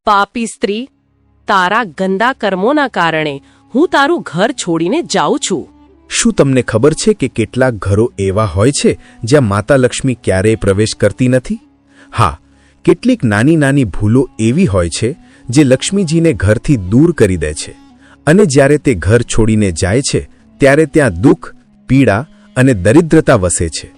પાપી સ્ત્રી, તારા ગંદા કર્મોના કારણે હું તારું ઘર છોડીને જાઉં છું. શું તમને ખબર છે કે કેટલાક ઘરો એવા હોય છે જ્યાં માતા લક્ષ્મી ક્યારેય પ્રવેશ કરતી નથી? હા, કેટલીક નાની નાની ભૂલો એવી હોય છે જે લક્ષ્મીજીને ઘરથી દૂર કરી દે છે, અને જ્યારે તે ઘર છોડીને જાય છે ત્યારે ત્યાં દુઃખ, પીડા અને દરિદ્રતા વસે છે.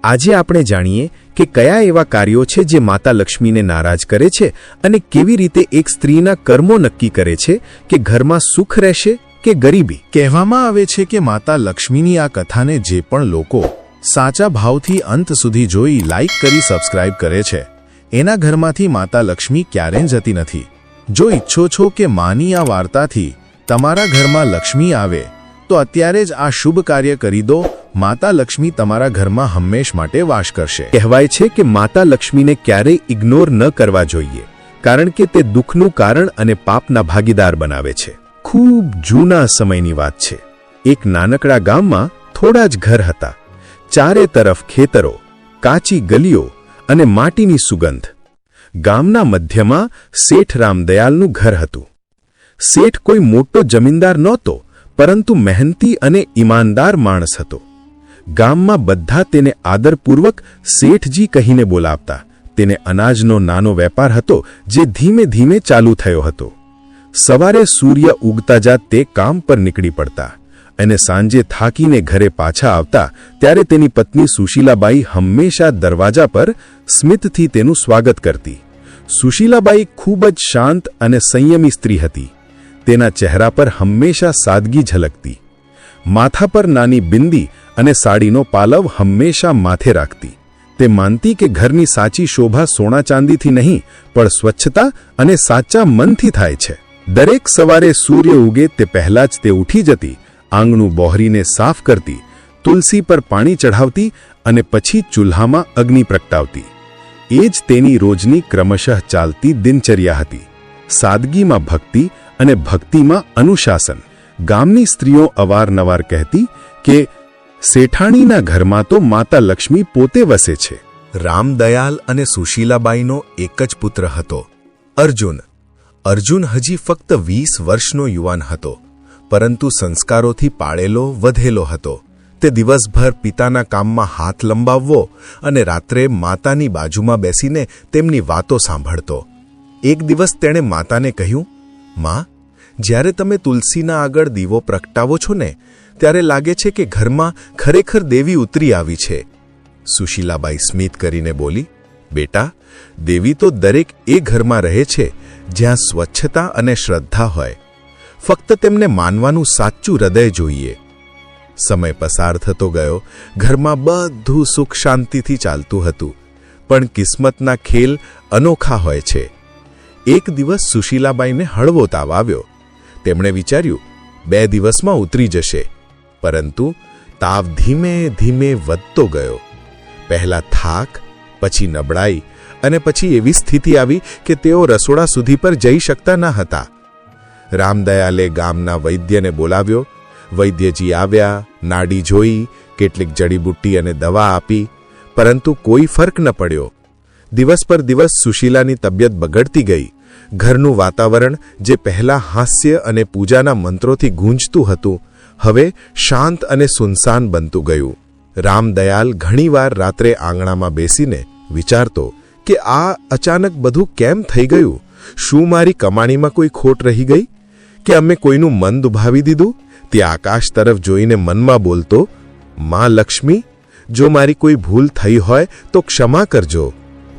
આજે આપણે જાણીએ કે કયા એવા કાર્યો છે જે માતા લક્ષ્મીને નારાજ કરે છે અને કેવી રીતે એક સ્ત્રીના કર્મો નક્કી કરે છે કે ઘરમાં સુખ રહેશે કે ગરીબી. કહેવામાં આવે છે કે માતા લક્ષ્મીની આ કથાને જે પણ લોકો સાચા ભાવથી અંત સુધી જોઈ લાઈક કરી સબસ્ક્રાઇબ કરે છે, એના ઘરમાંથી માતા લક્ષ્મી ક્યારેય જતી નથી. જો ઈચ્છો છો કે માની આ વાર્તાથી તમારા ઘરમાં લક્ષ્મી આવે તો અત્યારે જ આ શુભ કાર્ય કરી દો. માતા લક્ષ્મી તમારા ઘરમાં હંમેશ માટે વાસ કરશે. કહેવાય છે કે માતા લક્ષ્મીને ક્યારેય ઇગ્નોર ન કરવા જોઈએ, કારણ કે તે દુઃખનું કારણ અને પાપના ભાગીદાર બનાવે છે. ખૂબ જૂના સમયની વાત છે. એક નાનકડા ગામમાં થોડા જ ઘર હતા. ચારે તરફ ખેતરો, કાચી ગલીઓ અને માટીની સુગંધ. ગામના મધ્યમાં શેઠ રામદયાલનું ઘર હતું. શેઠ કોઈ મોટો જમીનદાર નહોતો, પરંતુ મહેનતી અને ઈમાનદાર માણસ હતો. ગામમાં બધા તેને આદરપૂર્વક શેઠજી કહીને બોલાવતા. તેને અનાજનો નાનો વેપાર હતો જે ધીમે ધીમે ચાલુ થયો હતો. સવારે સૂર્ય ઉગતા જ તે કામ પર નીકળી પડતા અને સાંજે થાકીને ઘરે પાછા આવતા ત્યારે તેની પત્ની સુશીલાબાઈ હંમેશા દરવાજા પર સ્મિતથી તેનું સ્વાગત કરતી. સુશીલાબાઈ ખૂબ જ શાંત અને સંયમી સ્ત્રી હતી. તેના ચહેરા પર હંમેશા સાદગી ઝલકતી. માથા પર નાની બિંદી અને સાડીનો પાલવ હંમેશા માથે રાખતી. તે માનતી કે ઘરની સાચી શોભા સોના ચાંદીથી નહીં, પણ સ્વચ્છતા અને સાચા મનથી થાય છે. દરેક સવારે સૂર્ય ઉગે તે પહેલા જ તે ઉઠી જતી, આંગણું બહોરીને સાફ કરતી, તુલસી પર પાણી ચઢાવતી અને પછી ચૂલ્હામાં અગ્નિ પ્રગટાવતી. એ જ તેની રોજની ક્રમશઃ ચાલતી દિનચર્યા હતી. સાદગીમાં ભક્તિ અને ભક્તિમાં અનુશાસન. ગામની સ્ત્રીઓ અવારનવાર કહેતી કે શેઠાણીના ઘરમાં તો માતા લક્ષ્મી પોતે વસે છે. રામદયાલ અને સુશીલાબાઈનો એક જ પુત્ર હતો, અર્જુન. અર્જુન હજી ફક્ત 20 વર્ષનો યુવાન હતો, પરંતુ સંસ્કારોથી પાળેલો વધેલો હતો. તે દિવસભર પિતાના કામમાં હાથ લંબાવવો અને રાત્રે માતાની બાજુમાં બેસીને તેમની વાતો સાંભળતો. એક દિવસ તેણે માતાને કહ્યું, માં, જ્યારે તમે તુલસીના આગળ દીવો પ્રગટાવો છો ને, ત્યારે લાગે છે કે ઘરમાં ખરેખર દેવી ઉતરી આવી છે. સુશીલાબાઈ સ્મિત કરીને બોલી, બેટા, દેવી તો દરેક એ ઘરમાં રહે છે જ્યાં સ્વચ્છતા અને શ્રદ્ધા હોય. ફક્ત તેમને માનવાનું સાચું હૃદય જોઈએ. સમય પસાર થતો ગયો. ઘરમાં બધું સુખ શાંતિથી ચાલતું હતું, પણ કિસ્મતના ખેલ અનોખા હોય છે. એક દિવસ સુશીલાબાઈને હળવો તાવ આવ્યો. તેમણે વિચાર્યું 2 દિવસમાં ઉતરી જશે, પરંતુ તાવ ધીમે ધીમે વધતો ગયો. પહેલા થાક, પછી નબળાઈ અને પછી એવી સ્થિતિ આવી કે તેઓ રસોડા સુધી પર જઈ શકતા ન હતા. રામદયાલે ગામના વૈદ્યને બોલાવ્યો. વૈદ્યજી આવ્યા, નાડી જોઈ, કેટલીક જડીબુટ્ટી અને દવા આપી, પરંતુ કોઈ ફરક ન પડ્યો. દિવસ પર દિવસ સુશીલાની તબિયત બગડતી ગઈ. ઘરનું વાતાવરણ જે પહેલા હાસ્ય અને પૂજાના મંત્રોથી ગૂંજતું હતું, હવે શાંત અને સુનસાન બનતું ગયું. રામદયાલ ઘણીવાર રાત્રે આંગણામાં બેસીને વિચારતો કે આ અચાનક બધું કેમ થઈ ગયું? શું મારી કમાણીમાં કોઈ ખોટ રહી ગઈ કે અમે કોઈનું મન દુભાવી દીધું? તે આકાશ તરફ જોઈને મનમાં બોલતો, માં લક્ષ્મી, જો મારી કોઈ ભૂલ થઈ હોય તો ક્ષમા કરજો.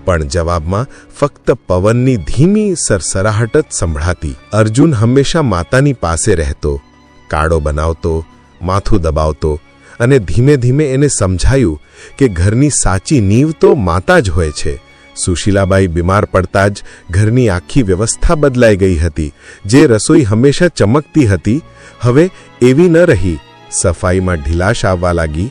પણ જવાબમાં ફક્ત પવનની ધીમી સરસરાહટ જ સંભળાતી. અર્જુન હંમેશા માતાની પાસે રહેતો, કાળો બનાવતો, માથું દબાવતો, અને ધીમે ધીમે એને સમજાયું કે ઘરની સાચી નીંવ તો માતા જ હોય છે. સુશીલાબાઈ બીમાર પડતા જ ઘરની આખી વ્યવસ્થા બદલાઈ ગઈ હતી. જે રસોઈ હંમેશા ચમકતી હતી, હવે એવી ન રહી. સફાઈમાં ઢીલાશ આવવા લાગી.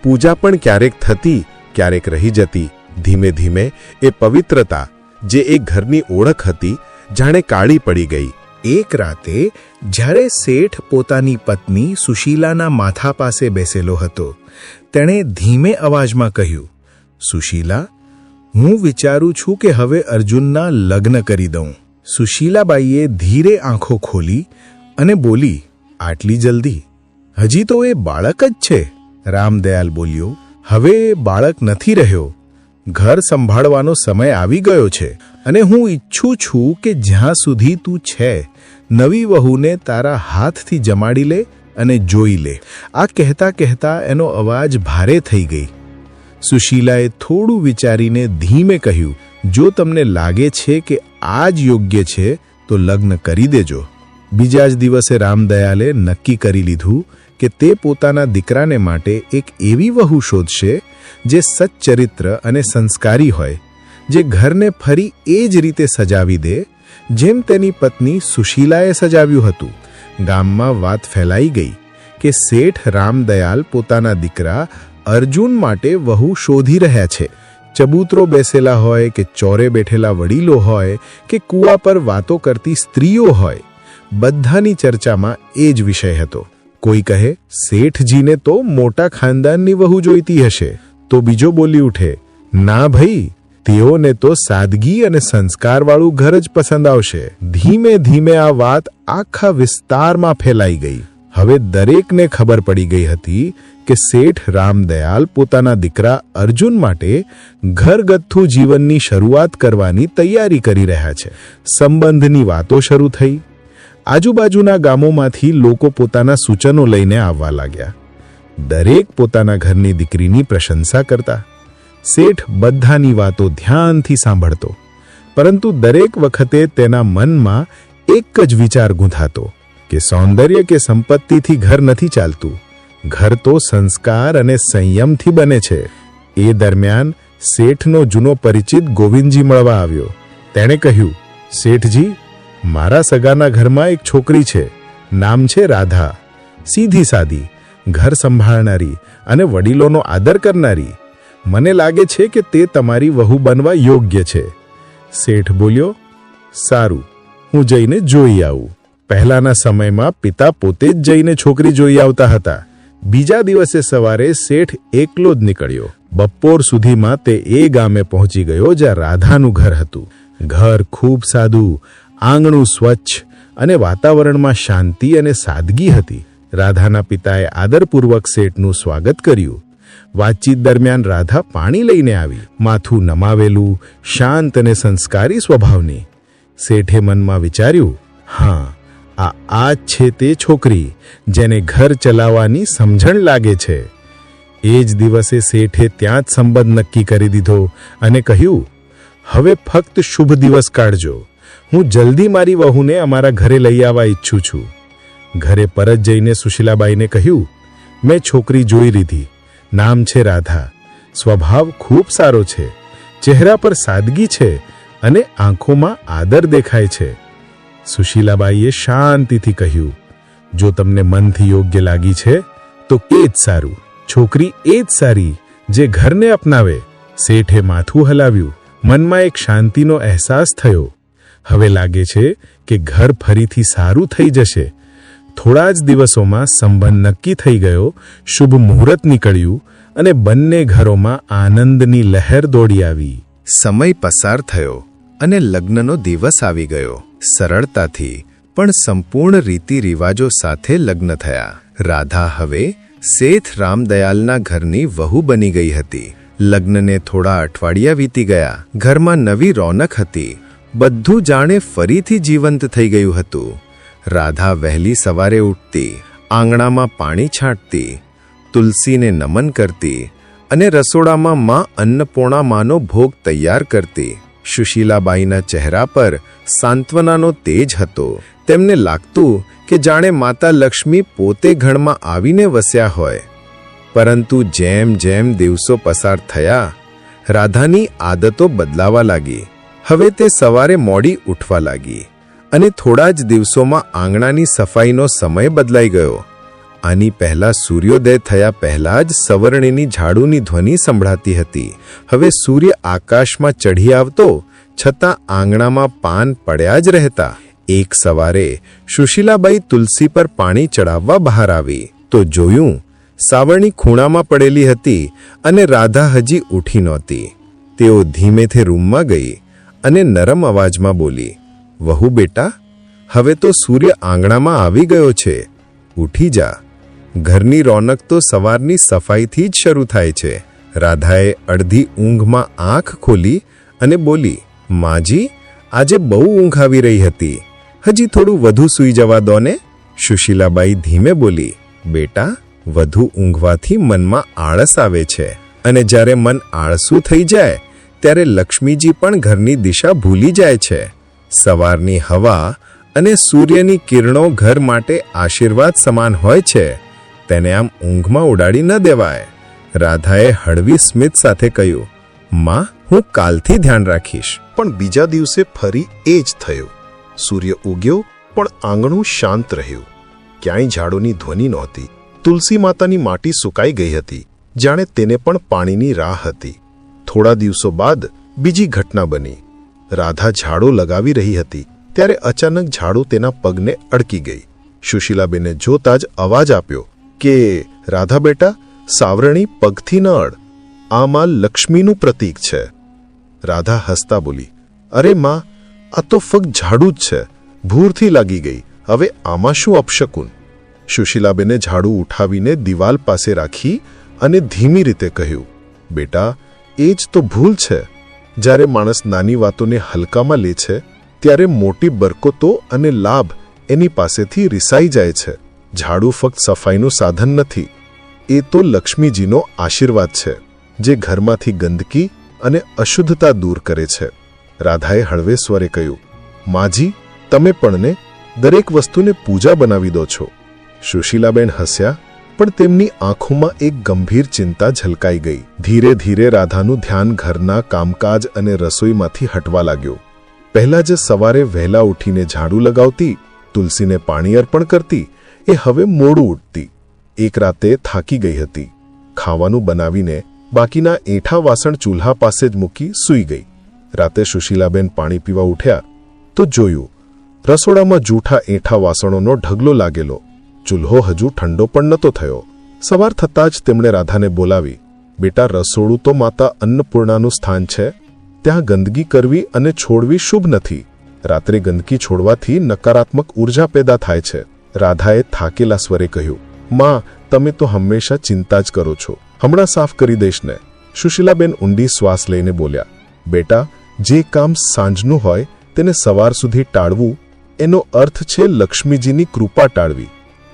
પૂજા પણ ક્યારેક થતી, ક્યારેક રહી જતી. ધીમે ધીમે એ પવિત્રતા જે એક ઘરની ઓળખ હતી, જાણે કાળી પડી ગઈ. એક રાતે જ્યારે શેઠ પોતાની પત્ની સુશીલાના માથા પાસે બેસેલો હતો, તેણે ધીમે અવાજમાં કહ્યું, સુશીલા, હું વિચારું છું કે હવે અર્જુનના લગ્ન કરી દઉં. સુશીલાબાઈએ ધીરે આંખો ખોલી અને બોલી, આટલી જલ્દી? હજી તો એ બાળક જ છે. રામદયાલ બોલ્યો, હવે એ બાળક નથી રહ્યો. ઘર સંભાળવાનો સમય આવી ગયો છે અને હું ઈચ્છું છું કે જ્યાં સુધી તું છે નવી વહુને તારા હાથથી જમાડી લે અને જોઈ લે. આ કહેતા કહેતા એનો અવાજ ભારે થઈ ગઈ. સુશીલાએ થોડું વિચારીને ધીમે કહ્યું, જો તમને લાગે છે કે આ જ યોગ્ય છે તો લગ્ન કરી દેજો. બીજા જ દિવસે રામદયાલે નક્કી કરી લીધું કે તે પોતાના દીકરાને માટે એક એવી વહુ શોધશે જે સચ્ચરિત્ર અને સંસ્કારી હોય, જે ઘરને ફરી એ જ રીતે સજાવી દે જેમ તેની પત્ની સુશીલાએ સજાવ્યું હતું. ગામમાં વાત ફેલાઈ ગઈ કે શેઠ રામદયાલ પોતાના દીકરા અર્જુન માટે વહુ શોધી રહ્યા છે. ચબૂતરો બેસેલા હોય કે ચોરે બેઠેલા વડીલો હોય કે કૂવા પર વાતો કરતી સ્ત્રીઓ હોય, બધાની ચર્ચામાં એ જ વિષય હતો. કોઈ કહે, શેઠજીને તો મોટા ખાનદાનની વહુ જોઈતી હશે, તો બીજો બોલી ઉઠે, ના ભાઈ, તેઓને તો સાદગી અને સંસ્કારવાળું ઘર જ પસંદ આવશે. ધીમે ધીમે આ વાત આખા વિસ્તારમાં ફેલાઈ ગઈ. હવે દરેકને ખબર પડી ગઈ હતી કે શેઠ રામદયાલ પોતાના દીકરા અર્જુન માટે ઘરગથ્થુ જીવનની શરૂઆત કરવાની તૈયારી કરી રહ્યા છે. સંબંધની વાતો શરૂ થઈ. આજુબાજુના ગામોમાંથી લોકો પોતાના સૂચનો લઈને આવવા લાગ્યા. દરેક પોતાના ઘરની દીકરીની પ્રશંસા કરતા. શેઠ બધાની વાતો ધ્યાનથી સાંભળતો, પરંતુ દરેક વખતે તેના મનમાં એક જ વિચાર ગૂંથાતો કે સૌંદર્ય કે સંપત્તિથી ઘર નથી ચાલતું, ઘર તો સંસ્કાર અને સંયમથી બને છે. એ દરમિયાન શેઠનો જૂનો પરિચિત ગોવિંદજી મળવા આવ્યો. તેણે કહ્યું, શેઠજી, મારા સગાના ઘરમાં એક છોકરી છે. નામ છે રાધા. સીધી સાદી, ઘર સંભાળનારી અને વડીલોનો આદર કરનારી. મને લાગે છે કે તે તમારી વહુ બનવા યોગ્ય છે. શેઠ બોલ્યો, સારું, હું જઈને જોઈ આવું. પહેલાના સમયમાં પિતા પોતે જ જઈને છોકરી જોઈ આવતા હતા. બીજા દિવસે સવારે શેઠ એકલો જ નીકળ્યો. બપોર સુધીમાં તે એ ગામે પહોંચી ગયો જ્યાં રાધાનું ઘર હતું. ઘર ખૂબ સાદું, આંગણું સ્વચ્છ અને વાતાવરણમાં શાંતિ અને સાદગી હતી. રાધાના પિતાએ આદરપૂર્વક શેઠનું સ્વાગત કર્યું. વાતચીત દરમિયાન રાધા પાણી લઈને આવી, માથું નમાવેલું, શાંત અને સંસ્કારી સ્વભાવની. શેઠે મનમાં વિચાર્યું, હા, આ જ છે તે છોકરી જેને ઘર ચલાવવાની સમજણ લાગે છે. એ જ દિવસે શેઠે ત્યાં જ સંબંધ નક્કી કરી દીધો અને કહ્યું, હવે ફક્ત શુભ દિવસ કાઢજો. હું જલ્દી મારી વહુને અમારા ઘરે લઈ આવવા ઈચ્છું છું. ઘરે પરત જઈને સુશીલાબાઈને કહ્યું, મેં છોકરી જોઈ લીધી. નામ છે રાધા. સ્વભાવ ખૂબ સારો છે. ચહેરા પર સાદગી છે અને આંખોમાં આદર દેખાય છે. સુશીલાબાઈએ શાંતિથી કહ્યું, જો તમને મનથી યોગ્ય લાગી છે તો એ જ સારું. છોકરી એ જ સારી જે ઘરને અપનાવે. શેઠે માથું હલાવ્યું. મનમાં એક શાંતિનો અહેસાસ થયો. હવે લાગે છે કે ઘર ફરીથી સારું થઈ જશે. થોડા જ દિવસોમાં સંબંધ નક્કી થઈ ગયો. શુભ મુહૂર્ત નીકળ્યું અને બંને ઘરોમાં આનંદની લહેર દોડી આવી. સમય પસાર થયો અને લગ્નનો દિવસ આવી ગયો. સરળતાથી પણ સંપૂર્ણ રીતિ રિવાજો સાથે લગ્ન થયા. રાધા હવે શેઠ રામદયાલના ઘરની વહુ બની ગઈ હતી. લગ્નને થોડા અઠવાડિયા વીતી ગયા. ઘરમાં નવી રોનક હતી. બધું જાણે ફરીથી જીવંત થઈ ગયું હતું. રાધા વહેલી સવારે ઉઠતી, આંગણામાં પાણી છાંટતી, તુલસીને નમન કરતી અને રસોડામાં માં અન્નપૂર્ણા માનો ભોગ તૈયાર કરતી. સુશીલાબાઈના ચહેરા પર સાંત્વનાનો તેજ હતો. તેમને લાગતું કે જાણે માતા લક્ષ્મી પોતે ઘરમાં આવીને વસ્યા હોય. પરંતુ જેમ જેમ દિવસો પસાર થયા, રાધાની આદતો બદલાવા લાગી. હવે તે સવારે મોડી ઉઠવા લાગી અને થોડા જ દિવસોમાં આંગણાની સફાઈનો સમય બદલાઈ ગયો. આની પહેલા સૂર્યોદય થયા પહેલા જ સવર્ણીની ઝાડુની ધ્વનિ સંભળાતી હતી. હવે સૂર્ય આકાશમાં ચઢી આવતો છતાં આંગણામાં પાન પડ્યા જ રહેતા. એક સવારે સુશીલાબાઈ તુલસી પર પાણી ચડાવવા બહાર આવી તો જોયું, સાવરણી ખૂણામાં પડેલી હતી અને રાધા હજી ઉઠી નહોતી. તેઓ ધીમેથી રૂમમાં ગઈ અને નરમ અવાજમાં બોલી, વહુ બેટા, હવે તો સૂર્ય આંગણામાં આવી ગયો છે, ઉઠી જા. ઘરની રોનક તો સવારની સફાઈથી જ શરૂ થાય છે. રાધાએ અડધી ઊંઘમાં આંખ ખોલી અને બોલી, માજી, આજે બહુ ઊંઘ આવી રહી હતી, હજી થોડું વધુ સૂઈ જવા દો ને. સુશીલાબાઈ ધીમે બોલી, બેટા, વધુ ઊંઘવાથી મનમાં આળસ આવે છે, અને જ્યારે મન આળસું થઈ જાય ત્યારે લક્ષ્મીજી પણ ઘરની દિશા ભૂલી જાય છે. સવારની હવા અને સૂર્યની કિરણો ઘર માટે આશીર્વાદ સમાન હોય છે, તેને આમ ઊંઘમાં ઉડાડી ન દેવાય. રાધાએ હળવી સ્મિત સાથે કહ્યું, માં, હું કાલથી ધ્યાન રાખીશ. પણ બીજા દિવસે ફરી એ જ થયું. સૂર્ય ઉગ્યો પણ આંગણું શાંત રહ્યું. ક્યાંય ઝાડોની ધ્વનિ નહોતી. તુલસી માતાની માટી સુકાઈ ગઈ હતી, જાણે તેને પણ પાણીની રાહ હતી. થોડા દિવસો બાદ બીજી ઘટના બની. રાધા ઝાડો લગાવી રહી હતી ત્યારે અચાનક ઝાડુ તેના પગને અડકી ગઈ. સુશીલાબેને જોતા જ અવાજ આપ્યો કે, રાધા બેટા, સાવરણી પગથી ન અડ, આ માં લક્ષ્મીનું પ્રતીક છે. રાધા હસતા બોલી, અરે માં, આ તો ફક્ત ઝાડુ જ છે, ભૂરથી લાગી ગઈ, હવે આમાં શું અપશકુન. સુશીલાબેને ઝાડુ ઉઠાવીને દિવાલ પાસે રાખી અને ધીમી રીતે કહ્યું, બેટા, એ જ તો ભૂલ છે. જ્યારે માણસ નાની વાતોને હલકામાં લે છે ત્યારે મોટી બરકતો અને લાભ એની પાસેથી રિસાઈ જાય છે. ઝાડુ ફક્ત સફાઈનું સાધન નથી, એ તો લક્ષ્મીજીનો આશીર્વાદ છે, જે ઘરમાંથી ગંદકી અને અશુદ્ધતા દૂર કરે છે. રાધાએ હળવે સ્વરે કહ્યું, માજી, તમે પણ ને દરેક વસ્તુને પૂજા બનાવી દો છો. સુશીલાબેન હસ્યા, પણ તેમની આંખોમાં એક ગંભીર ચિંતા ઝલકાઈ ગઈ. ધીરે ધીરે રાધાનું ધ્યાન ઘરના કામકાજ અને રસોઈમાંથી હટવા લાગ્યું. પહેલા જે સવારે વહેલા ઉઠીને ઝાડુ લગાવતી, તુલસીને પાણી અર્પણ કરતી, એ હવે મોડું ઉઠતી. એક રાતે થાકી ગઈ હતી. ખાવાનું બનાવીને બાકીના એઠા વાસણ ચૂલ્હા પાસે જ મૂકી સૂઈ ગઈ. રાતે સુશીલાબેન પાણી પીવા ઉઠ્યા તો જોયું, રસોડામાં જૂઠા એઠા વાસણોનો ઢગલો લાગેલો. ચૂલ્હો હજુ ઠંડો પણ નહોતો થયો. સવાર થતાં જ તેમણે રાધાને બોલાવી, બેટા, રસોડું તો માતા અન્નપૂર્ણાનું સ્થાન છે, ત્યાં ગંદકી કરવી અને છોડવી શુભ નથી. રાત્રે ગંદકી છોડવાથી નકારાત્મક ઉર્જા પેદા થાય છે. રાધાએ થાકેલા સ્વરે કહ્યું, માં, તમે તો હંમેશા ચિંતા જ કરો છો, હમણાં સાફ કરી દઈશ ને. સુશીલાબેન ઊંડી શ્વાસ લઈને બોલ્યા, બેટા, જે કામ સાંજનું હોય તેને સવાર સુધી ટાળવું, એનો અર્થ છે લક્ષ્મીજીની કૃપા ટાળવી.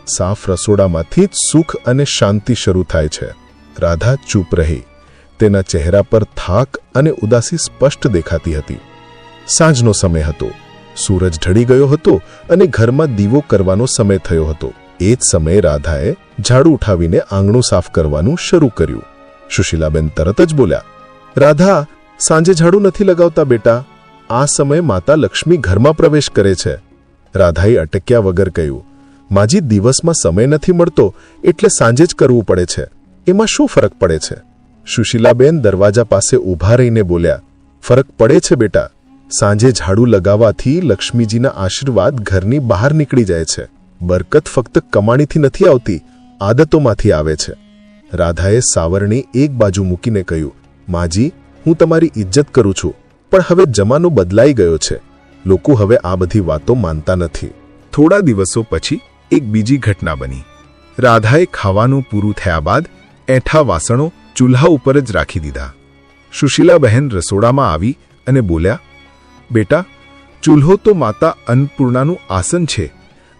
સાફ રસોડામાંથી જ સુખ અને શાંતિ શરૂ થાય છે. રાધા ચૂપ રહી. તેના ચહેરા પર થાક અને ઉદાસી સ્પષ્ટ દેખાતી હતી. સાંજનો સમય હતો. સૂરજ ઢળી ગયો હતો અને ઘરમાં દીવો કરવાનો સમય થયો હતો. એ જ સમયે રાધાએ ઝાડુ ઉઠાવીને આંગણું સાફ કરવાનું શરૂ કર્યું. સુશીલાબેન તરત જ બોલ્યા, રાધા, સાંજે ઝાડુ નથી લગાવતા બેટા, આ સમયે માતા લક્ષ્મી ઘરમાં પ્રવેશ કરે છે. રાધાએ અટક્યા વગર કહ્યું, માજી, દિવસમાં સમય નથી મળતો એટલે સાંજે જ કરવું પડે છે, એમાં શું ફરક પડે છે? સુશીલાબેન દરવાજા પાસે ઊભા રહીને બોલ્યા, ફરક પડે છે બેટા. સાંજે ઝાડુ લગાવવાથી લક્ષ્મીજીના આશીર્વાદ ઘરની બહાર નીકળી જાય છે. બરકત ફક્ત કમાણીથી નથી આવતી, આદતોમાંથી આવે છે. રાધાએ સાવરણી એક બાજુ મૂકીને કહ્યું, માજી, હું તમારી ઇજ્જત કરું છું, પણ હવે જમાનો બદલાઈ ગયો છે. લોકો હવે આ બધી વાતો માનતા નથી. થોડા દિવસો પછી એક બીજી ઘટના બની. રાધાએ ખાવાનું પૂરું થયા બાદ એઠા વાસણો ચૂલ્હા ઉપર જ રાખી દીધા. સુશીલાબહેન રસોડામાં આવી અને બોલ્યા, બેટા, ચૂલ્હો તો માતા અન્નપૂર્ણાનું આસન છે,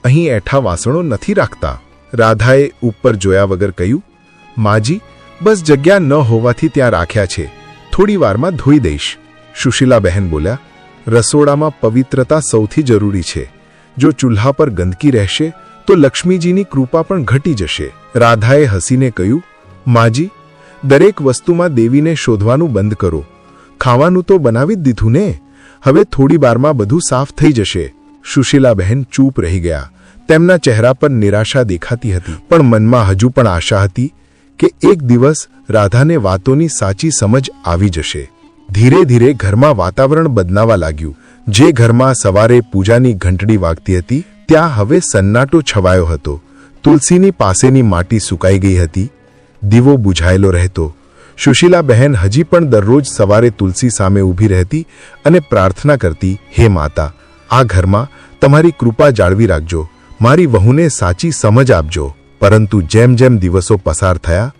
અહીં એઠા વાસણો નથી રાખતા. રાધાએ ઉપર જોયા વગર કહ્યું, માજી, બસ જગ્યા ન હોવાથી ત્યાં રાખ્યા છે, થોડી વારમાં ધોઈ દઈશ. સુશીલાબહેન બોલ્યા, રસોડામાં પવિત્રતા સૌથી જરૂરી છે. જો ચૂલ્હા પર ગંદકી રહેશે તો લક્ષ્મીજીની કૃપા પણ ઘટી જશે. રાધાએ હસીને કહ્યું, માજી, દરેક વસ્તુમાં દેવીને શોધવાનું બંધ કરો. ખાવાનું તો બનાવી જ દીધું ને, હવે થોડી વારમાં બધું સાફ થઈ જશે. સુશીલાબહેન ચૂપ રહી ગયા. તેમના ચહેરા પર નિરાશા દેખાતી હતી, પણ મનમાં હજુ પણ આશા હતી કે એક દિવસ રાધાને વાતોની સાચી સમજ આવી જશે. ધીરે ધીરે ઘરમાં વાતાવરણ બદલાવા લાગ્યું. જે ઘરમાં સવારે પૂજાની ઘંટડી વાગતી હતી ત્યાં હવે સન્નાટો છવાયો હતો. તુલસીની પાસેની માટી સુકાઈ ગઈ હતી, દીવો બુઝાયેલો રહેતો. સુશીલાબહેન હજી પણ દરરોજ સવારે તુલસી સામે ઊભી રહેતી અને પ્રાર્થના કરતી, હે માતા, આ ઘરમાં તમારી કૃપા જાળવી રાખજો, મારી વહુને સાચી સમજ આપજો. પરંતુ જેમ જેમ દિવસો પસાર થયા,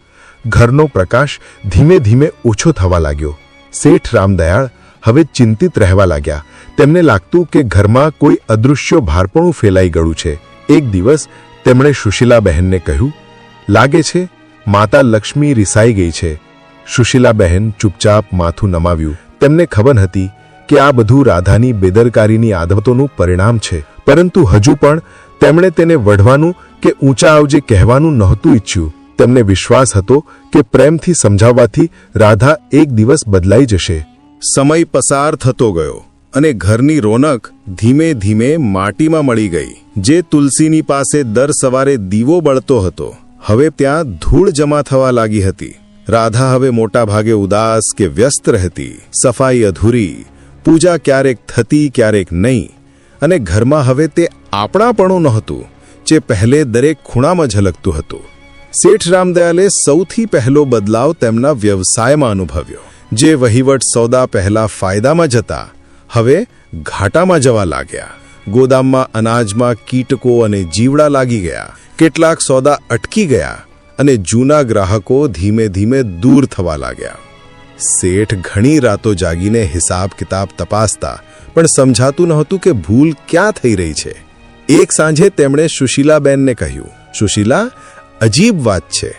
ઘરનો પ્રકાશ ધીમે ધીમે ઓછો થવા લાગ્યો. શેઠ રામદયાળ હવે ચિંતિત રહેવા લાગ્યા. તેમને લાગતું કે ઘરમાં કોઈ અદૃશ્ય ભારપણું ફેલાઈ ગયું છે. એક દિવસ તેમણે સુશીલાબહેનને કહ્યું, લાગે છે માતા લક્ષ્મી રિસાઈ ગઈ છે. સુશીલાબહેન ચૂપચાપ માથું નમાવ્યું. તેમને ખબર હતી કે આ બધું રાધાની બેદરકારીની આદતોનું પરિણામ છે, પરંતુ હજુ પણ તેમણે તેને વઢવાનું કે ઊંચા આવજે કહેવાનું નહોતું ઈચ્છ્યું. તેમને વિશ્વાસ હતો કે પ્રેમથી સમજાવવાથી રાધા એક દિવસ બદલાઈ જશે. સમય પસાર થતો ગયો અને ઘરની રોનક ધીમે ધીમે માટીમાં મળી ગઈ. જે તુલસીની પાસે દર સવારે દીવો બળતો હતો, હવે ત્યાં ધૂળ જમા થવા લાગી હતી. રાધા હવે મોટા ભાગે ઉદાસ કે વ્યસ્ત રહેતી. સફાઈ અધૂરી, પૂજા ક્યારેક થતી ક્યારેક નહીં, અને ઘરમાં હવે તે આપણાપણું નહોતું જે પહેલે દરેક ખૂણામાં ઝલકતું હતું. શેઠ રામદયાલે સૌથી પહેલો બદલાવ તેમના વ્યવસાયમાં અનુભવ્યો. જે વહીવટ સોદા પહેલા ફાયદામાં જતા, હવે ઘાટામાં જવા લાગ્યા. ગોદામમાં અનાજમાં કીટકો અને જીવડા લાગી ગયા. કેટલાક સોદા અટકી ગયા અને જૂના ગ્રાહકો ધીમે ધીમે દૂર થવા લાગ્યા. શેઠ ઘણી રાતો જાગીને હિસાબ કિતાબ તપાસતા, પણ સમજાતું નહોતું કે ભૂલ ક્યાં થઈ રહી છે. એક સાંજે તેમણે સુશીલાબેનને કહ્યું, સુશીલા, અજીબ વાત છે,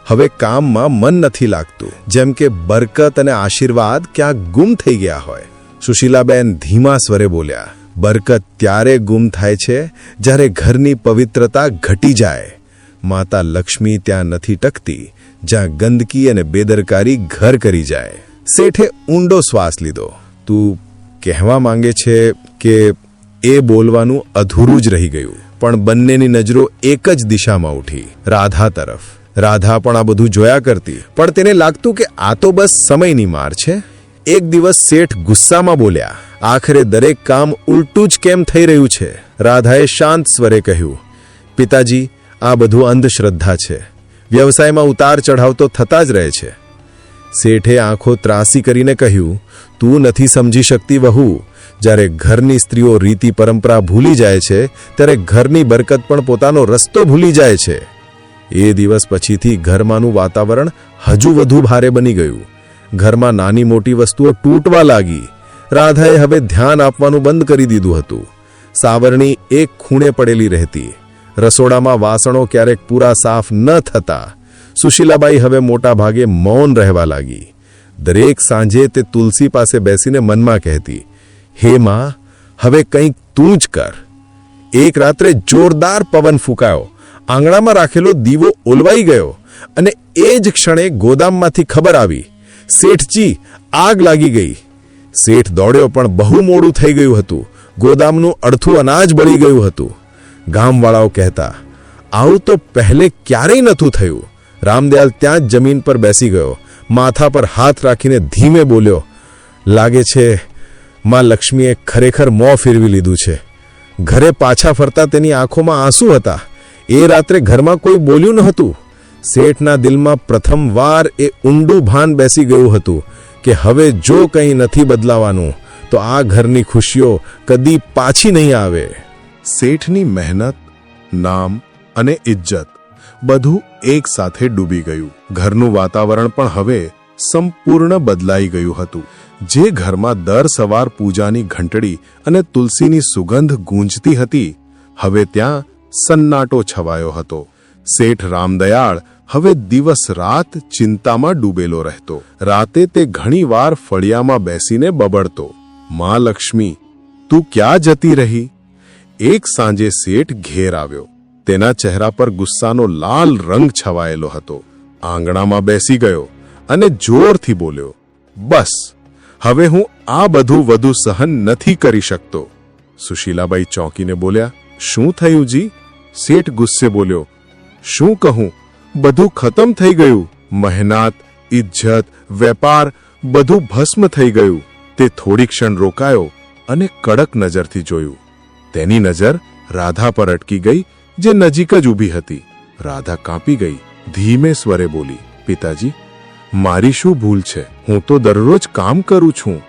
હવે કામમાં મન નથી લાગતું, જેમ કે બરકત અને આશીર્વાદ ક્યાંક ગુમ થઈ ગયા હોય. સુશીલાબેન ધીમા સ્વરે બોલ્યા, બરકત ત્યારે ગુમ થાય છે જ્યારે ઘરની પવિત્રતા ઘટી જાય. માતા લક્ષ્મી ત્યાં નથી ટકતી જ્યાં ગંદકી અને બેદરકારી ઘર કરી જાય. શેઠે ઊંડો શ્વાસ લીધો. તું કહેવા માંગે છે કે એ બોલવાનું અધૂરું જ રહી ગયું. પણ બંનેની નજરો એક જ દિશામાં ઉઠી, રાધા તરફ. રાધા પણ આ બધું જોયા કરતી, પણ તેને લાગતું કે આ તો બસ સમયની માર છે. એક દિવસ શેઠ ગુસ્સામાં બોલ્યા, આખરે દરેક કામ ઉલટું જ કેમ થઈ રહ્યું છે? રાધાએ શાંત સ્વરે કહ્યું, પિતાજી, આ બધું અંધશ્રદ્ધા છે. વ્યવસાયમાં ઉતાર ચઢાવ તો થતા જ રહે છે. શેઠે આંખો ત્રાસી કરીને કહ્યું, તું નથી સમજી શકતી વહુ. જ્યારે ઘરની સ્ત્રીઓ રીતિ પરંપરા ભૂલી જાય છે, ત્યારે ઘરની બરકત પણ પોતાનો રસ્તો ભૂલી જાય છે. એ દિવસ પછીથી ઘરમાંનું વાતાવરણ હજુ વધુ ભારે બની ગયું. ઘરમાં નાની મોટી વસ્તુઓ તૂટવા લાગી. રાધાએ હવે ધ્યાન આપવાનું બંધ કરી દીધું હતું. સાવરણી એક ખૂણે પડેલી રહેતી. રસોડામાં વાસણો ક્યારેક પૂરા સાફ ન થતા. સુશીલાબાઈ હવે મોટા ભાગે મૌન રહેવા લાગી. દરેક સાંજે તે તુલસી પાસે બેસીને મનમાં કહેતી, હે માં, હવે કંઈક તું જ કર. એક રાત્રે જોરદાર પવન ફૂંકાયો. આંગણામાં રાખેલો દીવો ઓલવાઈ ગયો અને એ જ ક્ષણે ગોદામમાંથી ખબર આવી, શેઠજી, આગ લાગી ગઈ. શેઠ દોડ્યો, પણ બહુ મોડું થઈ ગયું હતું. ગોદામનું અડધું અનાજ બળી ગયું હતું. ગામવાળાઓ કહેતા, આવું તો પહેલે ક્યારેય નહોતું થયું. રામદયાલ ત્યાં જ જમીન પર બેસી ગયો. માથા પર હાથ રાખીને ધીમે બોલ્યો, લાગે છે માં લક્ષ્મીએ ખરેખર મોં ફેરવી લીધું છે. ઘરે પાછા ફરતા તેની આંખોમાં આંસુ હતા. એ રાત્રે ઘરમાં કોઈ બોલ્યું નહોતું. શેઠના દિલમાં પ્રથમવાર એ ઊંડું ભાન બેસી ગયું હતું કે હવે જો કંઈ નથી બદલાવાનું તો આ ઘરની ખુશીઓ કદી પાછી નહીં આવે. શેઠની મહેનત, નામ અને ઇજ્જત બધું એક સાથે ડૂબી ગયું. ઘરનું વાતાવરણ પણ હવે સંપૂર્ણ બદલાઈ ગયું હતું. જે ઘરમાં દર સવાર પૂજાની ઘંટડી અને તુલસીની સુગંધ ગૂંજતી હતી, હવે ત્યાં સન્નાટો છવાયો હતો. શેઠ રામદયાળ હવે દિવસ રાત ચિંતામાં ડૂબેલો રહેતો. રાતે તે ઘણીવાર ફળિયામાં બેસીને બબડતો, માં લક્ષ્મી, તું ક્યાં જતી રહી? એક સાંજે શેઠ ઘેર આવ્યો. તેના ચહેરા પર ગુસ્સાનો લાલ રંગ છવાયેલો હતો. આંગણામાં બેસી ગયો અને જોરથી બોલ્યો, બસ, હવે હું આ બધું વધુ સહન નથી કરી શકતો. સુશીલાબાઈ ચોંકીને બોલ્યા, શું થયું જી? શેઠ ગુસ્સે બોલ્યો, શું કહું, બધું ખતમ થઈ ગયું. મહેનત, ઇજ્જત, વેપાર બધું ભસ્મ થઈ ગયું. તે થોડી ક્ષણ રોકાયો અને કડક નજરથી જોયું. તેની નજર રાધા પર અટકી ગઈ, જે નજીક જ ઊભી હતી. રાધા કાંપી ગઈ. ધીમે સ્વરે બોલી, પિતાજી, મારી શું ભૂલ છે? હું તો દરરોજ કામ કરું છું.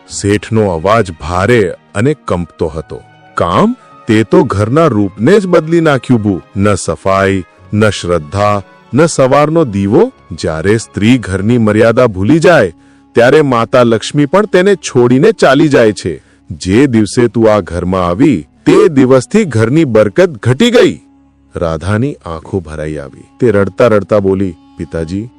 શેઠનો અવાજ ભારે અને કંપતો હતો. કામ તે તો ઘરના રૂપને જ બદલી નાખ્યું બુ. ન સફાઈ, ન શ્રદ્ધા, ન સવારનો દીવો. જ્યારે સ્ત્રી ઘરની મર્યાદા ભૂલી જાય ત્યારે માતા લક્ષ્મી પણ તેને છોડીને ચાલી જાય છે. જે દિવસે તું આ ઘરમાં આવી તે દિવસથી ઘરની બરકત ઘટી ગઈ. રાધાની આંખો ભરાઈ આવી. તે રડતા રડતા બોલી, પિતાજી,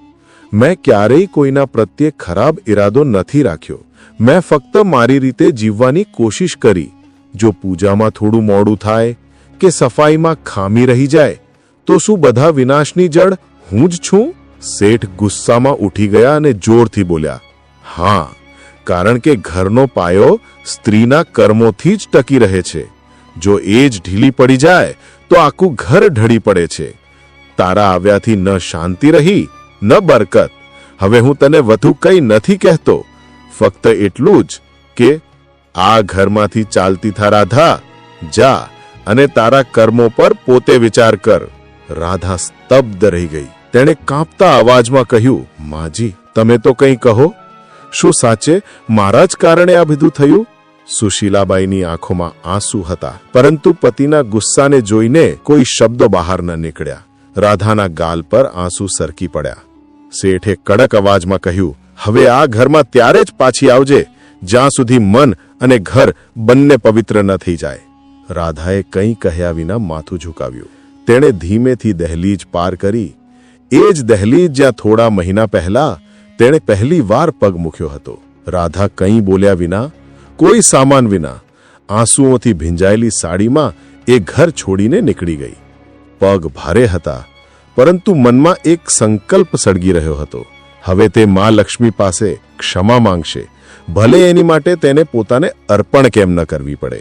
મેં ક્યારેય કોઈના પ્રત્યે ખરાબ ઈરાદો નથી રાખ્યો. મેં ફક્ત મારી રીતે જીવવાની કોશિશ કરી. જો પૂજામાં થોડું મોડું થાય કે સફાઈમાં ખામી રહી જાય તો શું બધા વિનાશની જડ હું જ છું? શેઠ ગુસ્સામાં ઉઠી ગયા અને જોરથી બોલ્યા, હા, કારણ કે ઘરનો પાયો સ્ત્રીના કર્મોથી જ ટકી રહે છે. જો એ જ ઢીલી પડી જાય તો આખું ઘર ઢળી પડે છે. તારા આવ્યાથી ન શાંતિ રહી ન બરકત. હવે હું તને વધુ કંઈ નથી કહેતો, ફક્ત એટલું જ કે આ ઘરમાંથી ચાલતી થા રાધા. જા અને તારા કર્મો પર પોતે વિચાર કર. રાધા સ્તબ્ધ રહી ગઈ. તેણે કાંપતા અવાજમાં કહ્યું, માજી, તમે તો કંઈ કહો. શું સાચે મારા જ કારણે આ બધું થયું? સુશીલાબાઈની આંખોમાં આંસુ હતા, પરંતુ પતિના ગુસ્સાને જોઈને કોઈ શબ્દો બહાર ન નીકળ્યા. રાધાના ગાલ પર આંસુ સરકી પડ્યા. શેઠે કડક અવાજમાં કહ્યું, હવે આ ઘરમાં ત્યારે જ પાછી આવજે જ્યાં સુધી મન અને ઘર બંને પવિત્ર ન થઈ જાય. રાધાએ કંઈ કહ્યા વિના માથું ઝુકાવ્યું. તેણે ધીમેથી દહેલીજ પાર કરી. એ જ દહેલીજ જ્યાં થોડા મહિના પહેલા તેણે પહેલી વાર પગ મૂક્યો હતો. રાધા કંઈ બોલ્યા વિના, કોઈ સામાન વિના, આંસુઓથી ભીંજાયેલી સાડીમાં એ ઘર છોડીને નીકળી ગઈ. પગ ભારે હતા, પરંતુ મનમાં એક સંકલ્પ સળગી રહ્યો હતો. હવે તે મા લક્ષ્મી પાસે ક્ષમા માંગશે, ભલે એની માટે તેને પોતાને અર્પણ કેમ ન કરવી પડે.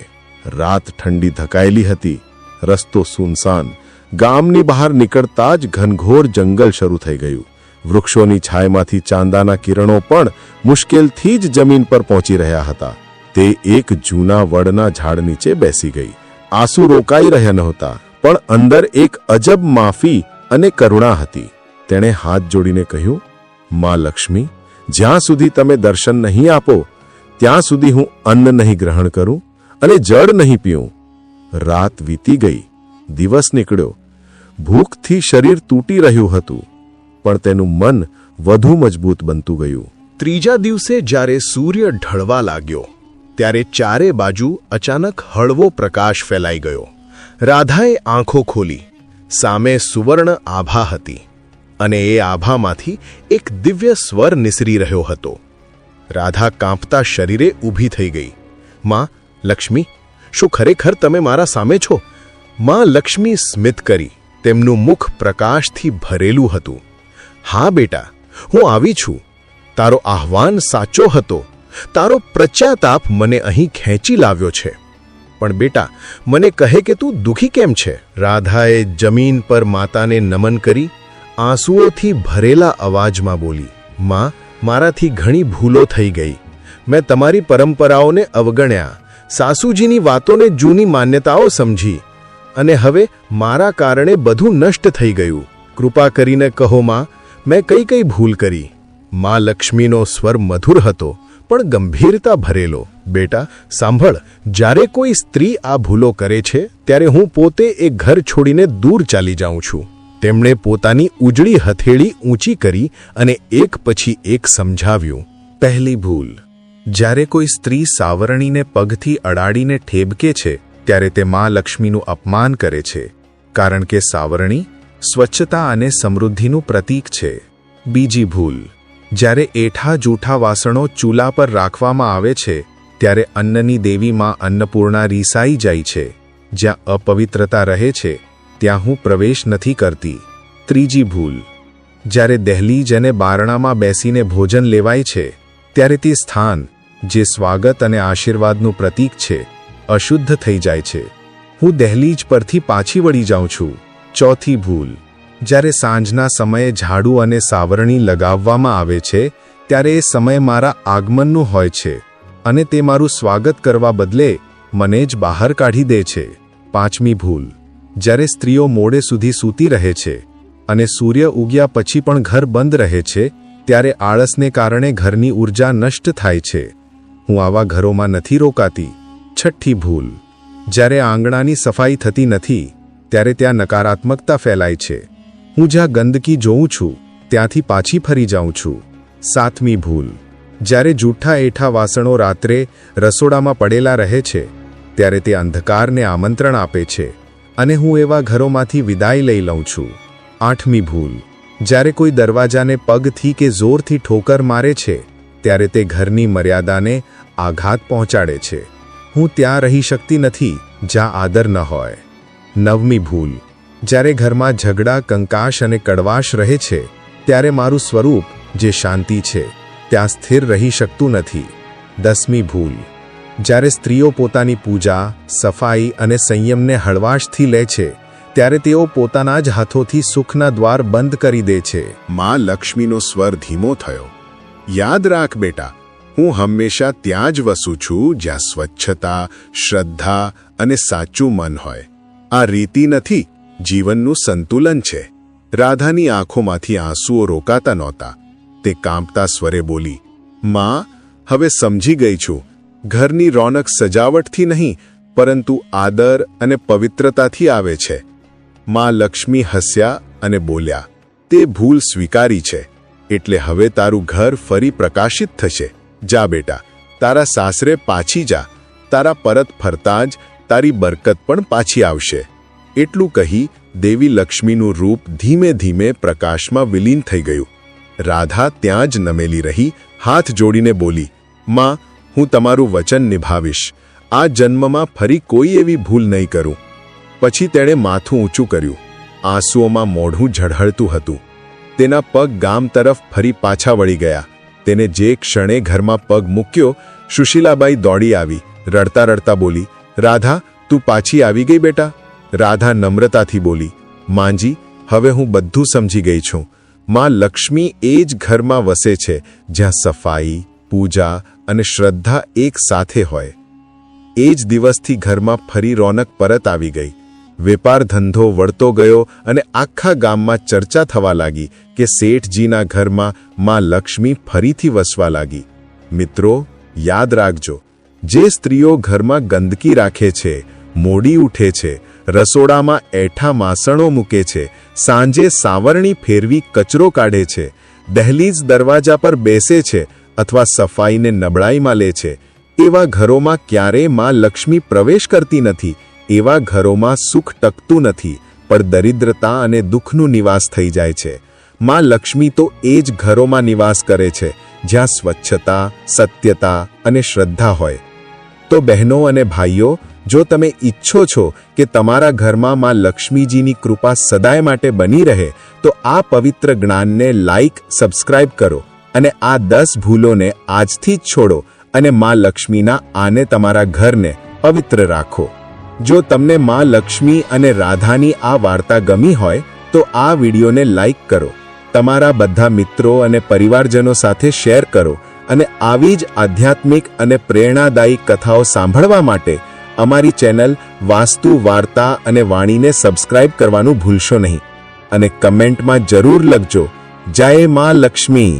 રાત ઠંડી ધકાયેલી હતી. રસ્તો સુનસાન. ગામની બહાર નીકળતા જ ઘનઘોર જંગલ શરૂ થઈ ગયું. વૃક્ષોની છાયમાંથી ચાંદાના કિરણો પણ મુશ્કેલથી જ જમીન પર પહોંચી રહ્યા હતા. તે એક જૂના વડના ઝાડ નીચે બેસી ગઈ. આંસુ રોકાઈ રહ્યા નહોતા, પણ અંદર એક અજબ માફી અને કરુણા હતી. તેણે હાથ જોડીને કહ્યું, મા લક્ષ્મી, જ્યાં સુધી તમે દર્શન નહીં આપો ત્યાં સુધી હું અન્ન નહીં ગ્રહણ કરું અને જળ નહીં પીઉં. રાત વીતી ગઈ. દિવસ નીકળ્યો. ભૂખથી શરીર તૂટી રહ્યું હતું, પણ તેનું મન વધુ મજબૂત બનતું ગયું. ત્રીજા દિવસે જ્યારે સૂર્ય ઢળવા લાગ્યો ત્યારે ચારે બાજુ અચાનક હળવો પ્રકાશ ફેલાઈ ગયો. રાધાએ આંખો ખોલી. સામે સુવર્ણ આભા હતી અને એ આભામાંથી એક દિવ્ય સ્વર નિસરી રહ્યો હતો. રાધા કાંપતા શરીરે ઊભી થઈ ગઈ. માં લક્ષ્મી, શું ખરેખર તમે મારા સામે છો? માં લક્ષ્મી સ્મિત કરી. તેમનું મુખ પ્રકાશથી ભરેલું હતું. હા બેટા, હું આવી છું. તારો આહવાન સાચો હતો. તારો પ્રત્યાતાપ મને અહીં ખેંચી લાવ્યો છે. પણ બેટા, મને કહે કે તું દુઃખી કેમ છે? રાધાએ જમીન પર માતાને નમન કરી આંસુઓથી ભરેલા અવાજમાં બોલી, માં, મારાથી ઘણી ભૂલો થઈ ગઈ. મેં તમારી પરંપરાઓને અવગણ્યા, સાસુજીની વાતોને જૂની માન્યતાઓ સમજી, અને હવે મારા કારણે બધું નષ્ટ થઈ ગયું. કૃપા કરીને કહો માં, મેં કઈ કઈ ભૂલ કરી? માં લક્ષ્મીનો સ્વર મધુર હતો પણ ગંભીરતા ભરેલો. બેટા સાંભળ, જ્યારે કોઈ સ્ત્રી આ ભૂલો કરે છે ત્યારે હું પોતે એ ઘર છોડીને દૂર ચાલી જાઉં છું. તેમણે પોતાની ઉજળી હથેળી ઊંચી કરી અને એક પછી એક સમજાવ્યું. પહેલી ભૂલ, જ્યારે કોઈ સ્ત્રી સાવરણીને પગથી અડાડીને ઠેબકે છે ત્યારે તે મા લક્ષ્મીનું અપમાન કરે છે, કારણ કે સાવરણી સ્વચ્છતા અને સમૃદ્ધિનું પ્રતીક છે. બીજી ભૂલ, જ્યારે એઠા જૂઠા વાસણો ચૂલા પર રાખવામાં આવે છે ત્યારે અન્નની દેવી માં અન્નપૂર્ણા રીસાઈ જાય છે. જ્યાં અપવિત્રતા રહે છે ત્યાં હું પ્રવેશ નથી કરતી. ત્રીજી ભૂલ, જ્યારે દહેલીજ અને બારણામાં બેસીને ભોજન લેવાય છે ત્યારે તે સ્થાન, જે સ્વાગત અને આશીર્વાદનું પ્રતીક છે, અશુદ્ધ થઈ જાય છે. હું દહેલીજ પરથી પાછી વળી જાઉં છું. ચોથી ભૂલ, જ્યારે સાંજના સમયે ઝાડુ અને સાવરણી લગાવવામાં આવે છે ત્યારે એ સમય મારા આગમનનું હોય છે અને તે મારું સ્વાગત કરવા બદલે મને જ બહાર કાઢી દે છે. પાંચમી ભૂલ, જ્યારે સ્ત્રીઓ મોડે સુધી સૂતી રહે છે અને સૂર્ય ઉગ્યા પછી પણ ઘર બંધ રહે છે ત્યારે આળસને કારણે ઘરની ઊર્જા નષ્ટ થાય છે. હું આવા ઘરોમાં નથી રોકાતી. છઠ્ઠી ભૂલ, જ્યારે આંગણાની સફાઈ થતી નથી ત્યારે ત્યાં નકારાત્મકતા ફેલાય છે. હું જ્યાં ગંદકી જોઉં છું ત્યાંથી પાછી ફરી જાઉં છું. 7મી ભૂલ, જ્યારે જૂઠા એઠા વાસણો રાત્રે રસોડામાં પડેલા રહે છે ત્યારે તે અંધકારને આમંત્રણ આપે છે અને હું એવા ઘરોમાંથી વિદાય લઈ લઉં છું. 8મી ભૂલ, જ્યારે કોઈ દરવાજાને પગથી કે જોરથી ઠોકર મારે છે ત્યારે તે ઘરની મર્યાદાને આઘાત પહોંચાડે છે. હું ત્યાં રહી શકતી નથી જ્યાં આદર ન હોય. 9મી ભૂલ, જ્યારે ઘરમાં ઝઘડા, કંકાશ અને કડવાશ રહે છે ત્યારે મારું સ્વરૂપ જે શાંતિ છે ત્યાં સ્થિર રહી શકતું નથી. 10મી ભૂલ, જ્યારે સ્ત્રીઓ પોતાની પૂજા, સફાઈ અને સંયમને હળવાશથી લે છે ત્યારે તેઓ પોતાના જ હાથોથી સુખના દ્વાર બંધ કરી દે છે. માં લક્ષ્મીનો સ્વર ધીમો થયો. યાદ રાખ બેટા, હું હંમેશા ત્યાં જ વસું છું જ્યાં સ્વચ્છતા, શ્રદ્ધા અને સાચું મન હોય. આ રીતિ નથી, જીવનનું સંતુલન છે. રાધાની આંખોમાંથી આંસુઓ રોકાતા નહોતા. તે કાંપતા સ્વરે બોલી, માં, હવે સમજી ગઈ છું. ઘરની રોનક સજાવટથી નહીં પરંતુ આદર અને પવિત્રતાથી આવે છે. માં લક્ષ્મી હસ્યા અને બોલ્યા, તે ભૂલ સ્વીકારી છે એટલે હવે તારું ઘર ફરી પ્રકાશિત થશે. જા બેટા, તારા સાસરે પાછી જા. તારા પરત ફરતા જ તારી બરકત પણ પાછી આવશે. એટલું કહી દેવી લક્ષ્મીનું રૂપ ધીમે ધીમે પ્રકાશમાં વિલીન થઈ ગયું. રાધા ત્યાં જ નમેલી રહી, હાથ જોડીને બોલી, માં, હું તમારું વચન નિભાવીશ. આ જન્મમાં ફરી કોઈ એવી ભૂલ નહીં કરું. પછી તેણે માથું ઊંચું કર્યું. આંસુઓમાં મોઢું ઝળહળતું હતું. તેના પગ ગામ તરફ ફરી પાછા વળી ગયા. તેને જે ક્ષણે ઘરમાં પગ મૂક્યો, સુશીલાબાઈ દોડી આવી. રડતા રડતા બોલી, રાધા, તું પાછી આવી ગઈ બેટા? રાધા નમ્રતાથી બોલી, માંજી, હવે હું બધું સમજી ગઈ છું. માં લક્ષ્મી એ જ ઘરમાં વસે છે જ્યાં સફાઈ, પૂજા અને શ્રદ્ધા એક સાથે હોય. એ જ દિવસથી ઘરમાં ફરી રોનક પરત આવી ગઈ. વેપાર ધંધો વળતો ગયો અને આખા ગામમાં ચર્ચા થવા લાગી કે શેઠજીના ઘરમાં માં લક્ષ્મી ફરીથી વસવા લાગી. મિત્રો, યાદ રાખજો, જે સ્ત્રીઓ ઘરમાં ગંદકી રાખે છે, મોડી ઉઠે છે, રસોડામાં એઠા માસણો મૂકે છે, સાંજે સાવરણી ફેરવી કચરો કાઢે છે, દહેલીજ દરવાજા પર બેસે છે અથવા સફાઈને નબળાઈમાં લે છે, એવા ઘરોમાં ક્યારેય માં લક્ષ્મી પ્રવેશ કરતી નથી. એવા ઘરોમાં સુખ ટકતું નથી, પણ દરિદ્રતા અને દુઃખનું નિવાસ થઈ જાય છે. માં લક્ષ્મી તો એ જ ઘરોમાં નિવાસ કરે છે જ્યાં સ્વચ્છતા, સત્યતા અને શ્રદ્ધા હોય. તો બહેનો અને ભાઈઓ, જો તમે ઈચ્છો છો કે તમારા ઘરમાં માં લક્ષ્મીજીની કૃપા સદાય માટે બની રહે, તો આ પવિત્ર જ્ઞાનને લાઈક, સબસ્ક્રાઇબ કરો અને આ 10 ભૂલોને આજથી જ છોડો અને માં લક્ષ્મીના આને તમારા ઘરને પવિત્ર રાખો. જો તમને માં લક્ષ્મી અને રાધાની આ વાર્તા ગમી હોય તો આ વિડીયોને લાઈક કરો, તમારા બધા મિત્રો અને પરિવારજનો સાથે શેર કરો અને આવી જ આધ્યાત્મિક અને પ્રેરણાદાયી કથાઓ સાંભળવા માટે અમારી ચેનલ વાસ્તુ, વાર્તા અને વાણીને સબસ્ક્રાઇબ કરવાનું ભૂલશો નહીં અને કમેન્ટમાં જરૂર લખજો, જય માં લક્ષ્મી.